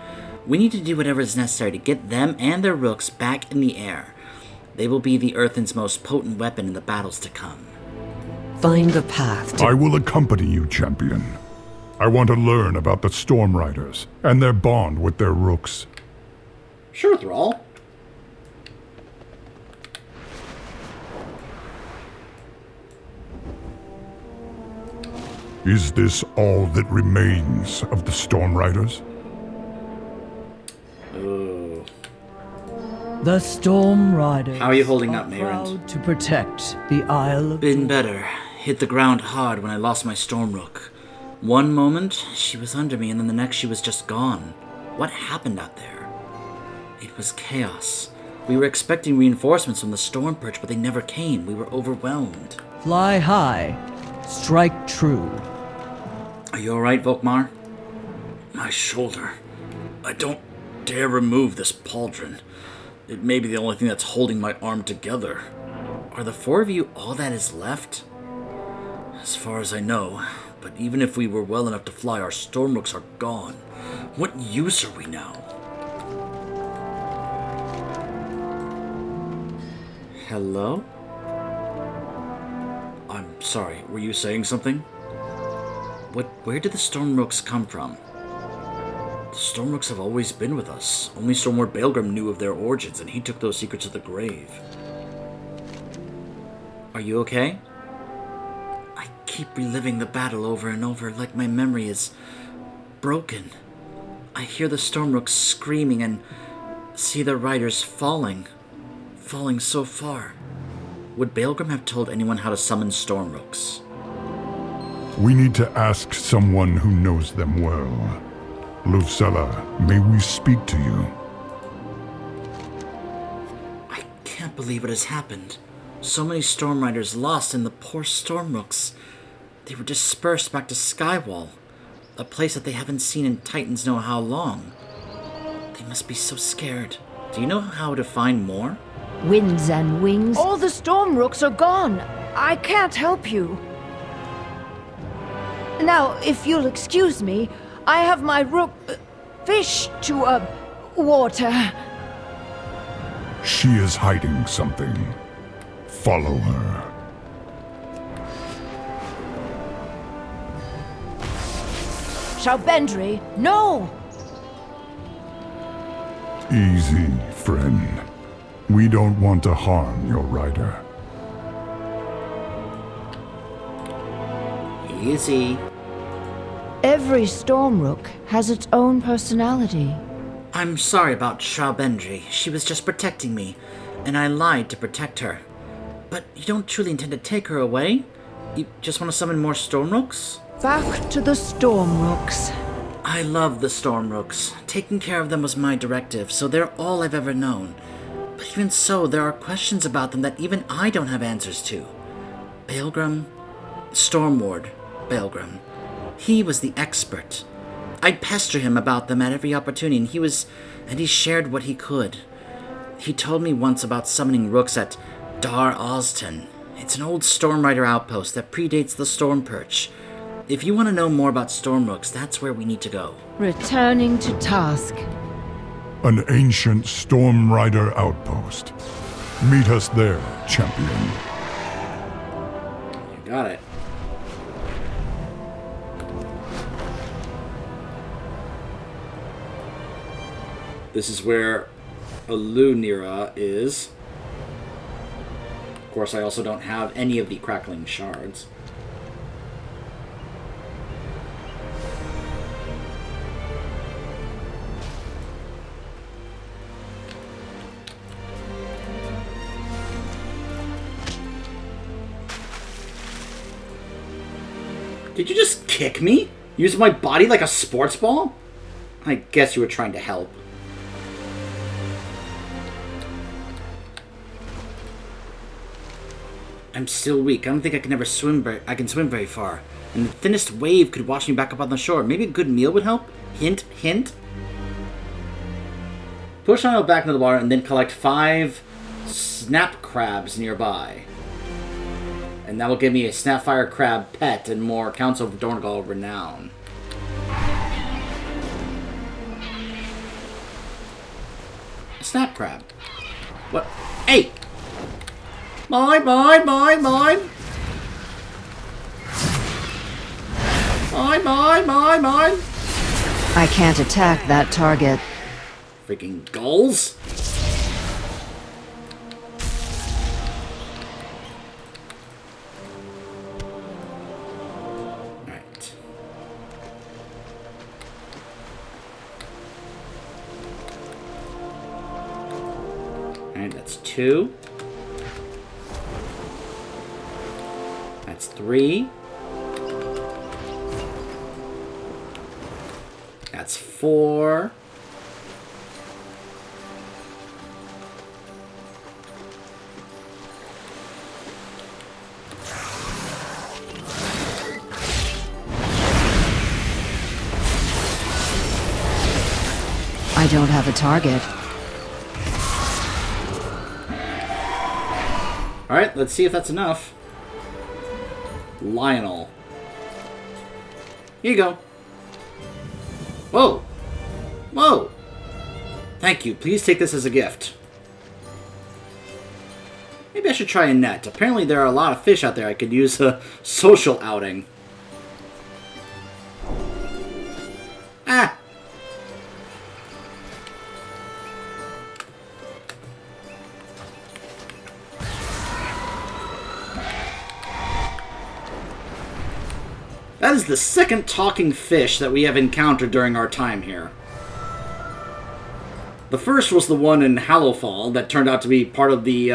We need to do whatever is necessary to get them and their rooks back in the air. They will be the Earthen's most potent weapon in the battles to come. Find the path to... I will accompany you, champion. I want to learn about the Storm Riders and their bond with their rooks. Sure, Thrall. Is this all that remains of the Storm Riders? Ooh. The Storm Riders. How are you holding up, Proud to protect the Isle of... Been better. Hit the ground hard when I lost my Stormrook. One moment, she was under me, and then the next she was just gone. What happened out there? It was chaos. We were expecting reinforcements from the Storm Perch, but they never came. We were overwhelmed. Fly high. Strike true. Are you alright, Volkmar? My shoulder. I don't dare remove this pauldron. It may be the only thing that's holding my arm together. Are the four of you all that is left? As far as I know, but even if we were well enough to fly, our Stormrooks are gone. What use are we now? Hello? I'm sorry, were you saying something? Where did the Stormrooks come from? The Stormrooks have always been with us. Only Stormlord Baelgrim knew of their origins, and he took those secrets to the grave. Are you okay? I keep reliving the battle over and over, like my memory is broken. I hear the Stormrooks screaming and see the riders falling so far. Would Baelgrim have told anyone how to summon Stormrooks? We need to ask someone who knows them well. Lucella, may we speak to you? I can't believe it has happened. So many Storm Riders lost, and the poor Stormrooks. They were dispersed back to Skywall, a place that they haven't seen in Titans know how long. They must be so scared. Do you know how to find more? Winds and wings. All the storm rooks are gone. I can't help you. Now, if you'll excuse me, I have my rook... fish to, water. She is hiding something. Follow her. Shaubendry, no! Easy, friend. We don't want to harm your rider. Easy. Every storm rook has its own personality. I'm sorry about Shaubendry. She was just protecting me, and I lied to protect her. But you don't truly intend to take her away? You just want to summon more storm rooks? Back to the storm rooks. I love the storm rooks. Taking care of them was my directive, so they're all I've ever known. But even so, there are questions about them that even I don't have answers to. Baelgrim? Stormward Baelgrim. He was the expert. I'd pester him about them at every opportunity, and he shared what he could. He told me once about summoning rooks at Dar Ozton. It's an old Stormrider outpost that predates the Storm Perch. If you want to know more about storm rooks, that's where we need to go. Returning to task. An ancient Storm Rider outpost. Meet us there, champion. You got it. This is where Alunira is. Of course, I also don't have any of the crackling shards. Did you just kick me? Use my body like a sports ball? I guess you were trying to help. I'm still weak. I don't think I can ever swim I can swim very far. And the thinnest wave could wash me back up on the shore. Maybe a good meal would help? Hint, hint. Push on back into the water and then collect 5 snap crabs nearby. And that will give me a Snapfire Crab pet and more Council of Dorngal renown. A Snap Crab. What? Hey! Mine! Mine! Mine! Mine! I can't attack that target. Freaking gulls! Alright, that's 2. That's 3. That's 4. I don't have a target. Alright, let's see if that's enough. Lionel. Here you go. Whoa! Whoa! Thank you. Please take this as a gift. Maybe I should try a net. Apparently there are a lot of fish out there I could use a social outing. Ah! That is the second talking fish that we have encountered during our time here. The first was the one in Hallowfall that turned out to be part of the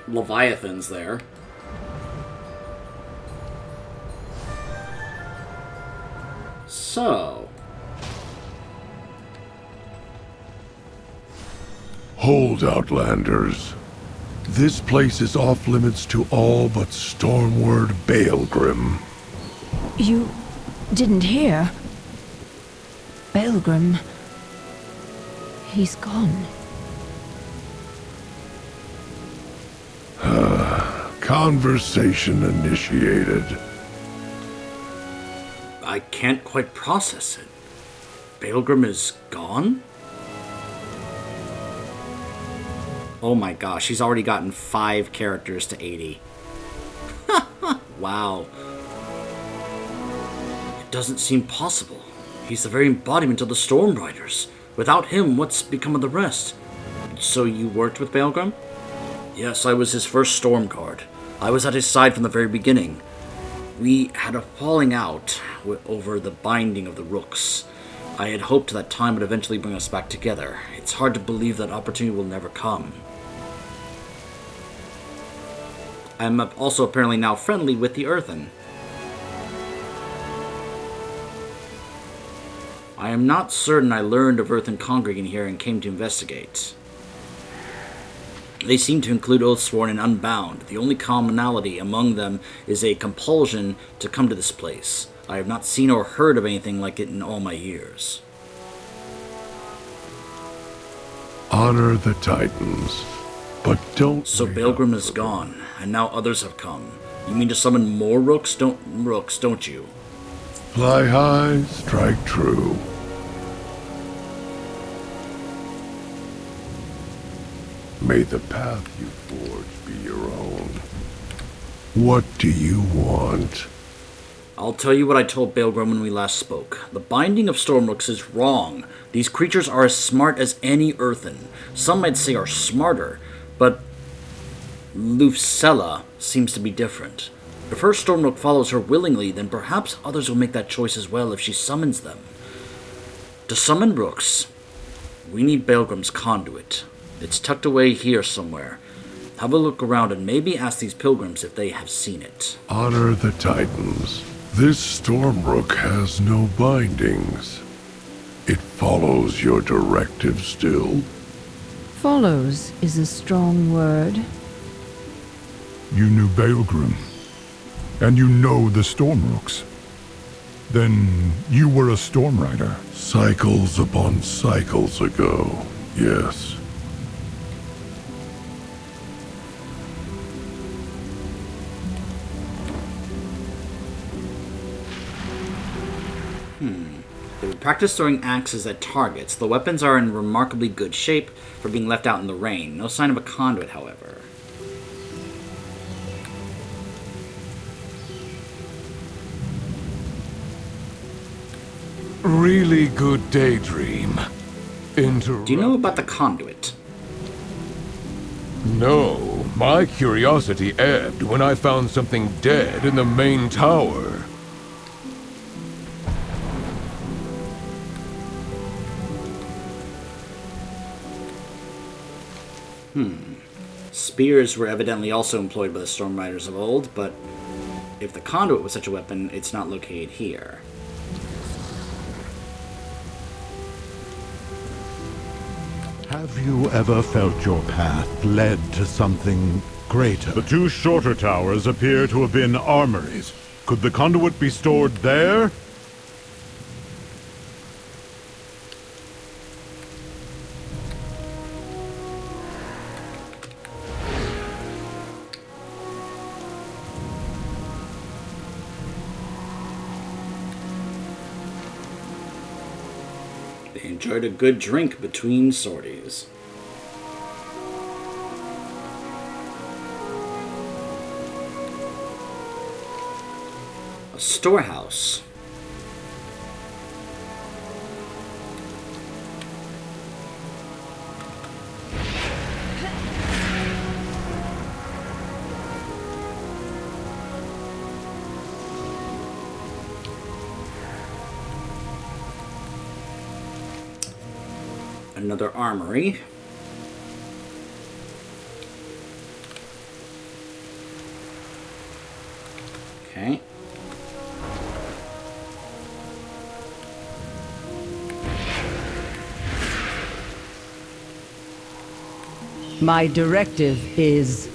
Leviathans there. So... Hold, Outlanders. This place is off limits to all but Stormward Baelgrim. You didn't hear? Baelgrim. He's gone. Conversation initiated. I can't quite process it. Baelgrim is gone? Oh my gosh, he's already gotten 5 characters to 80. Wow. It doesn't seem possible. He's the very embodiment of the Storm Riders. Without him, what's become of the rest? So you worked with Baelgrim? Yes, I was his first Storm Guard. I was at his side from the very beginning. We had a falling out over the binding of the Rooks. I had hoped that time would eventually bring us back together. It's hard to believe that opportunity will never come. I'm also apparently now friendly with the Earthen. I am not certain I learned of Earthen congregating here and came to investigate. They seem to include Oathsworn and Unbound. The only commonality among them is a compulsion to come to this place. I have not seen or heard of anything like it in all my years. Honor the Titans, but don't... So Baelgrim is gone, and now others have come. You mean to summon more Rooks, don't you? Fly high, strike true. May the path you forge be your own. What do you want? I'll tell you what I told Baelgrim when we last spoke. The binding of Stormrooks is wrong. These creatures are as smart as any Earthen. Some might say are smarter, but Lufcella seems to be different. If her Stormrook follows her willingly, then perhaps others will make that choice as well if she summons them. To summon Rooks, we need Baelgrim's conduit. It's tucked away here somewhere. Have a look around and maybe ask these pilgrims if they have seen it. Honor the Titans. This Stormrook has no bindings. It follows your directive still. Follows is a strong word. You knew Baelgrim, and you know the Stormrooks. Then you were a Storm Rider. Cycles upon cycles ago, yes. They would practice throwing axes at targets. The weapons are in remarkably good shape for being left out in the rain. No sign of a conduit, however. Really good daydream. Do you know about the conduit? No, my curiosity ebbed when I found something dead in the main tower. Spears were evidently also employed by the Storm Riders of old, but if the conduit was such a weapon, it's not located here. Have you ever felt your path led to something greater? The 2 shorter towers appear to have been armories. Could the conduit be stored there? They enjoyed a good drink between sorties. A storehouse. Another armory. Okay. My directive is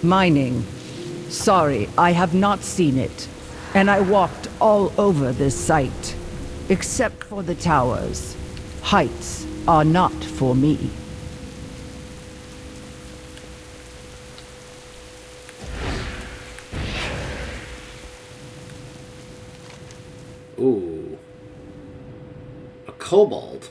mining. Sorry, I have not seen it. And I walked all over this site, except for the towers. Heights are not for me. Ooh. A kobold.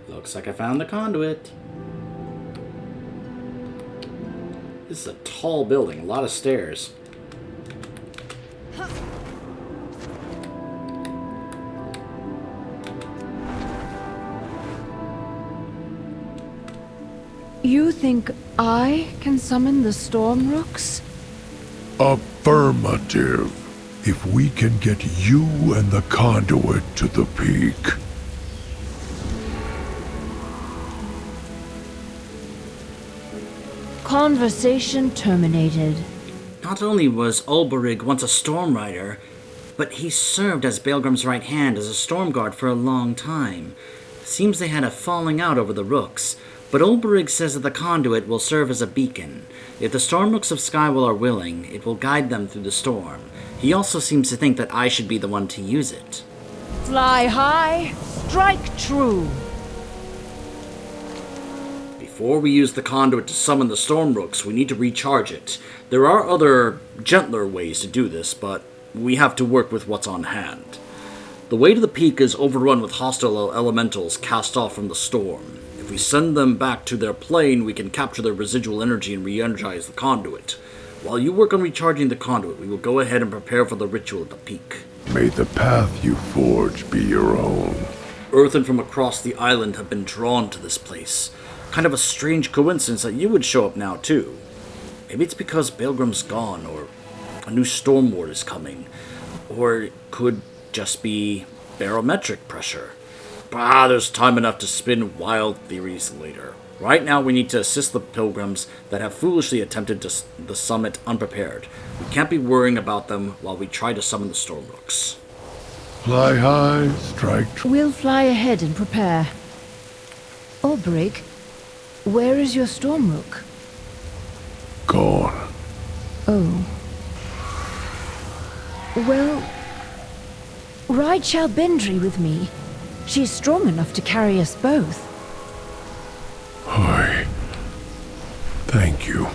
Looks like I found the conduit. This is a tall building, a lot of stairs. You think I can summon the storm rooks? Affirmative. If we can get you and the conduit to the peak. Conversation terminated. Not only was Ulberig once a storm rider, but he served as Baelgrim's right hand as a storm guard for a long time. Seems they had a falling out over the rooks, but Ulberig says that the conduit will serve as a beacon. If the storm rooks of Skywell are willing, it will guide them through the storm. He also seems to think that I should be the one to use it. Fly high, strike true. Before we use the conduit to summon the storm rooks, we need to recharge it. There are other, gentler ways to do this, but we have to work with what's on hand. The way to the peak is overrun with hostile elementals cast off from the storm. If we send them back to their plane, we can capture their residual energy and re-energize the conduit. While you work on recharging the conduit, we will go ahead and prepare for the ritual at the peak. May the path you forge be your own. Earthen from across the island have been drawn to this place. Kind of a strange coincidence that you would show up now, too. Maybe it's because Baelgrim's gone, or a new storm ward is coming. Or it could just be barometric pressure. There's time enough to spin wild theories later. Right now we need to assist the pilgrims that have foolishly attempted the summit unprepared. We can't be worrying about them while we try to summon the storm rooks. Fly high, strike true. We'll fly ahead and prepare. Ulberig, where is your storm rook? Gone. Oh. Well, ride Shalbindri with me. She's strong enough to carry us both. Hi. Thank you.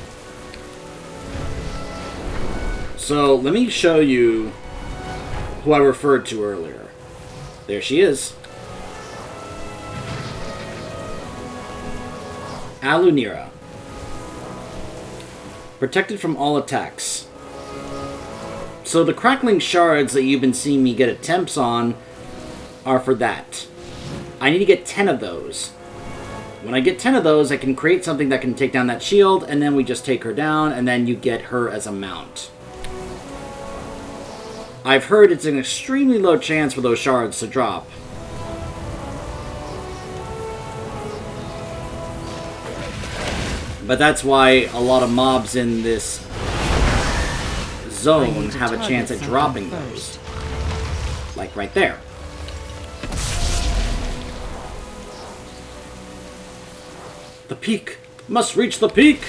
So, let me show you who I referred to earlier. There she is. Alunira. Protected from all attacks. So the crackling shards that you've been seeing me get attempts on are for that. I need to get 10 of those. When I get 10 of those, I can create something that can take down that shield, and then we just take her down, and then you get her as a mount. I've heard it's an extremely low chance for those shards to drop. But that's why a lot of mobs in this zone have a chance at dropping those. Like right there. The peak! Must reach the peak!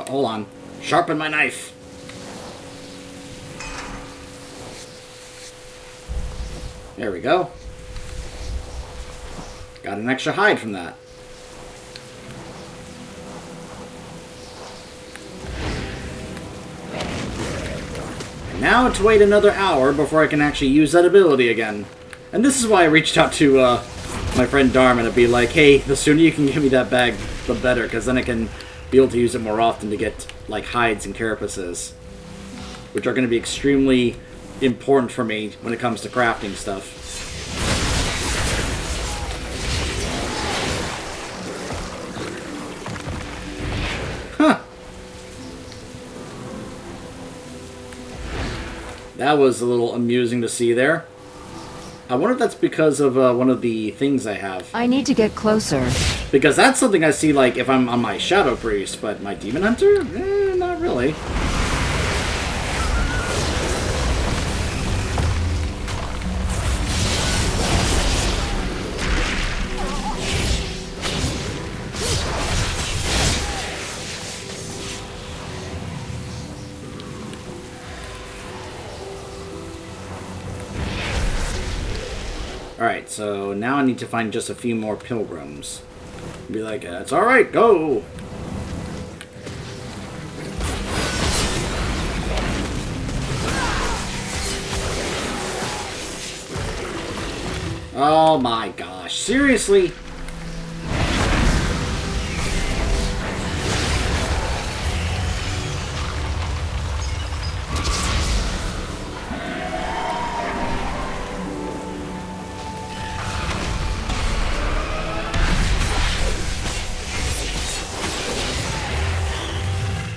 Hold on. Sharpen my knife. There we go. Got an extra hide from that. And now to wait another hour before I can actually use that ability again. And this is why I reached out to my friend Darman to be like, hey, the sooner you can give me that bag, the better, because then I can be able to use it more often to get like hides and carapaces, which are going to be extremely important for me when it comes to crafting stuff. That was a little amusing to see there. I wonder if that's because of one of the things I have. I need to get closer. Because that's something I see, like, if I'm on my Shadow Priest, but my Demon Hunter? Not really. Alright, so now I need to find just a few more pilgrims. Be like, it's alright, go! Oh my gosh, seriously?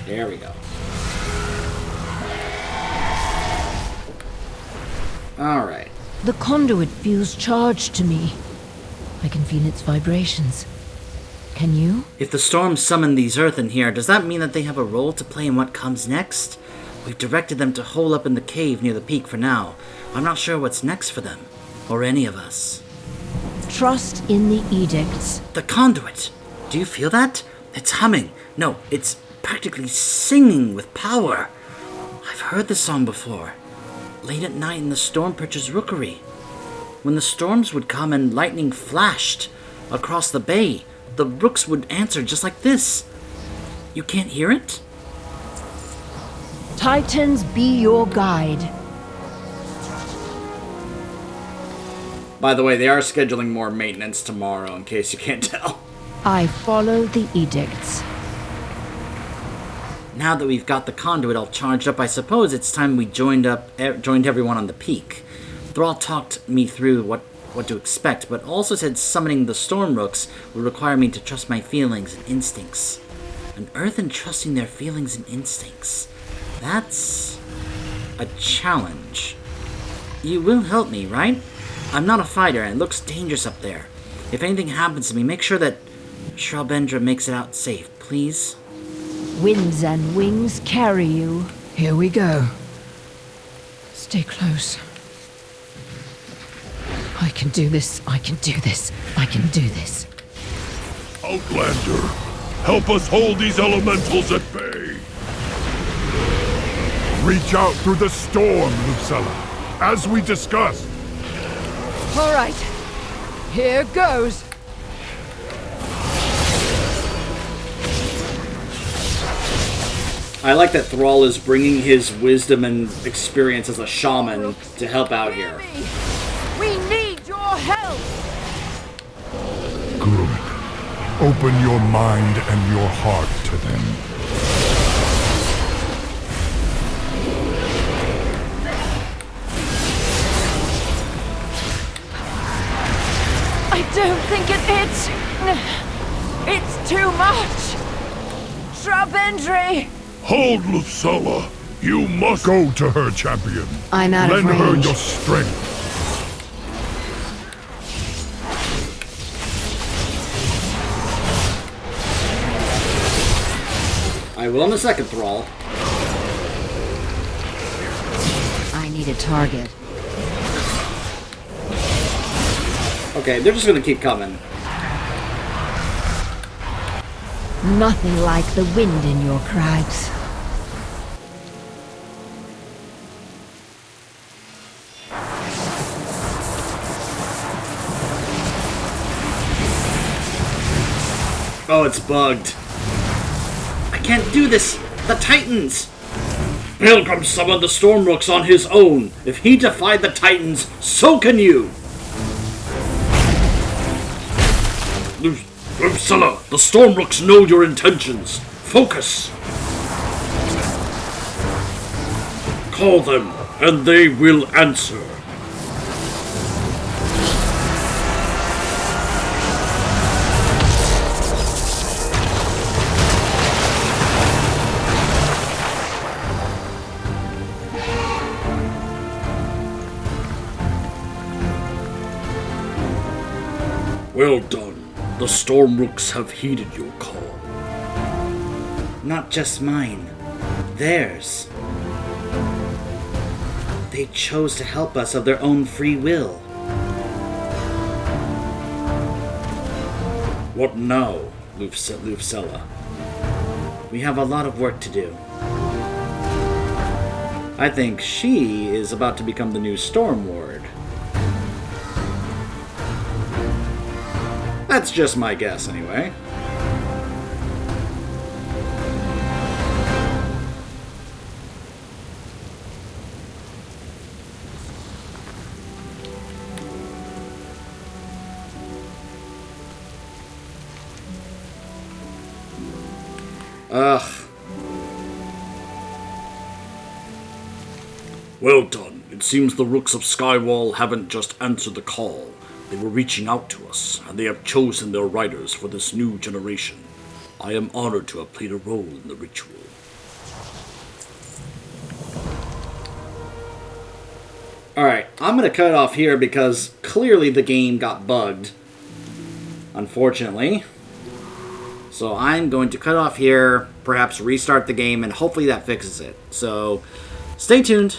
There we go. Alright. The conduit feels charged to me. I can feel its vibrations. Can you? If the storm summoned these earthen here, does that mean that they have a role to play in what comes next? We've directed them to hole up in the cave near the peak for now. I'm not sure what's next for them, or any of us. Trust in the edicts. The conduit! Do you feel that? It's humming. No, it's practically singing with power. I've heard this song before. Late at night in the Storm Percher's rookery. When the storms would come and lightning flashed across the bay, the rooks would answer just like this. You can't hear it? Titans be your guide. By the way, they are scheduling more maintenance tomorrow, in case you can't tell. I follow the edicts. Now that we've got the conduit all charged up, I suppose it's time we joined everyone on the peak. Thrall talked me through what to expect, but also said summoning the storm rooks would require me to trust my feelings and instincts. An earthen trusting their feelings and instincts. That's a challenge. You will help me, right? I'm not a fighter, and it looks dangerous up there. If anything happens to me, make sure that Shralbendra makes it out safe, please. Winds and wings carry you. Here we go. Stay close. I can do this. I can do this. I can do this. Outlander, help us hold these elementals at bay. Reach out through the storm, Lucella, as we discussed. All right. Here goes. I like that Thrall is bringing his wisdom and experience as a shaman to help out here. We need your help. Good. Open your mind and your heart to them. I don't think it's too much. Shralbendra! Hold Lucella. You must go to her, champion. I'm out of Lend her range. your strength. I will in a second, Thrall. I need a target. Okay, they're just gonna keep coming. Nothing like the wind in your crags. Oh, it's bugged. I can't do this! The Titans! Pilgrim summoned the Stormrooks on his own. If he defied the Titans, so can you! Lucella, the Stormrooks know your intentions. Focus! Call them, and they will answer. Well done. The Stormrooks have heeded your call. Not just mine. Theirs. They chose to help us of their own free will. What now, Lufcella? We have a lot of work to do. I think she is about to become the new Storm Ward. That's just my guess, anyway. Ugh. Well done. It seems the Rooks of Skywall haven't just answered the call. They were reaching out to us, and they have chosen their riders for this new generation. I am honored to have played a role in the ritual. Alright, I'm going to cut it off here because clearly the game got bugged. Unfortunately. So I'm going to cut off here, perhaps restart the game, and hopefully that fixes it. So, stay tuned.